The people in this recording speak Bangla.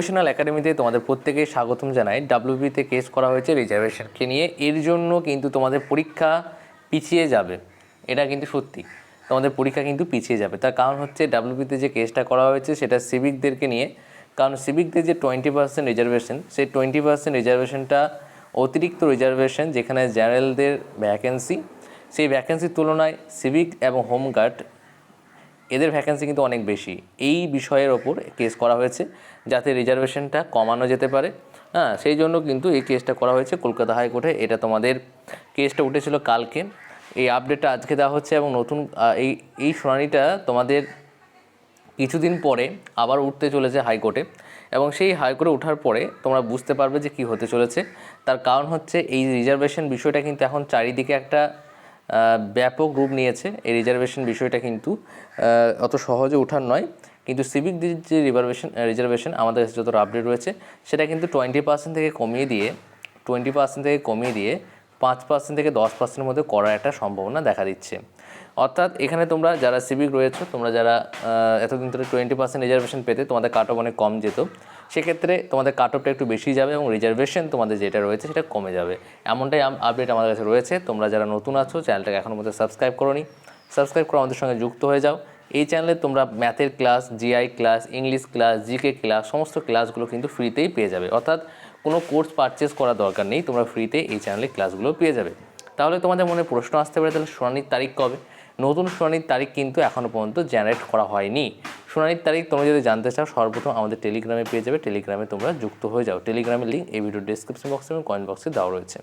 প্রফেশনাল একাডেমিতে তোমাদের প্রত্যেকে স্বাগতম জানাই। ডাব্লিউবিতে কেস করা হয়েছে রিজার্ভেশনকে নিয়ে, এর জন্য কিন্তু তোমাদের পরীক্ষা পিছিয়ে যাবে, এটা কিন্তু সত্যি। তোমাদের পরীক্ষা কিন্তু পিছিয়ে যাবে, তার কারণ হচ্ছে ডাব্লিউবিতে যে কেসটা করা হয়েছে সেটা সিভিকদেরকে নিয়ে। কারণ সিভিকদের যে 20% রিজার্ভেশন, সেই 20% রিজার্ভেশনটা অতিরিক্ত রিজার্ভেশন, যেখানে জেনারেলদের ভ্যাকেন্সি, সেই ভ্যাকেন্সির তুলনায় সিভিক এবং হোমগার্ড এদের ভ্যাকেন্সি কিন্তু অনেক বেশি। এই বিষয়ের ওপর কেস করা হয়েছে যাতে রিজার্ভেশনটা কমানো যেতে পারে। সেই জন্য কিন্তু এই কেসটা করা হয়েছে কলকাতা হাইকোর্টে। এটা তোমাদের কেসটা উঠেছিল কালকে, এই আপডেটটা আজকে দেওয়া হচ্ছে এবং নতুন এই শুনানিটা তোমাদের কিছুদিন পরে আবার উঠতে চলেছে হাইকোর্টে, এবং সেই হাইকোর্টে ওঠার পরে তোমরা বুঝতে পারবে যে কী হতে চলেছে। তার কারণ হচ্ছে এই রিজার্ভেশন বিষয়টা কিন্তু এখন চারিদিকে একটা ব্যাপক রূপ নিয়েছে। এই রিজার্ভেশন বিষয়টা কিন্তু অত সহজে ওঠার নয়, কিন্তু সিভিকদের যে রিজার্ভেশন আমাদের কাছে যতটা আপডেট রয়েছে সেটা কিন্তু 20% থেকে কমিয়ে দিয়ে 5% থেকে 10% মধ্যে করার একটা সম্ভাবনা দেখা দিচ্ছে। অর্থাৎ এখানে তোমরা যারা সিভিক রয়েছে, তোমরা যারা এতদিন ধরে 20% রিজার্ভেশন পেতে তোমাদের কাট অফ অনেক কম যেত, সেক্ষেত্রে তোমাদের কাট অফটা একটু বেশি যাবে এবং রিজার্ভেশন তোমাদের যেটা রয়েছে সেটা কমে যাবে, এমনটাই আপডেট আমাদের কাছে রয়েছে। তোমরা যারা নতুন আছো, চ্যানেলটাকে এখনও মধ্যে সাবস্ক্রাইব করোনি, সাবস্ক্রাইব করে আমাদের সঙ্গে যুক্ত হয়ে যাও। এই চ্যানেলে তোমরা ম্যাথের class, GI class, English class, GK class, সমস্ত ক্লাসগুলো কিন্তু ফ্রিতেই পেয়ে যাবে। অর্থাৎ কোনো কোর্স পারচেস করার দরকার নেই, তোমরা ফ্রিতে এই চ্যানেলে ক্লাসগুলো পেয়ে যাবে। তাহলে তোমাদের মনে প্রশ্ন আসতে পারে, তাহলে শুনানির তারিখ কবে? নতুন শুনানির তারিখ কিন্তু এখনও পর্যন্ত জেনারেট করা হয়নি। শুনানির তারিখ তোমরা যদি জানতে চাও, সর্বপ্রথম আমাদের টেলিগ্রামে পেয়ে যাবে। টেলিগ্রামে তোমরা যুক্ত হয়ে যাও। টেলিগ্রামের লিঙ্ক এই ভিডিও ডেসক্রিপশন বক্সে এবং কমেন্ট বক্সে দেওয়া রয়েছে।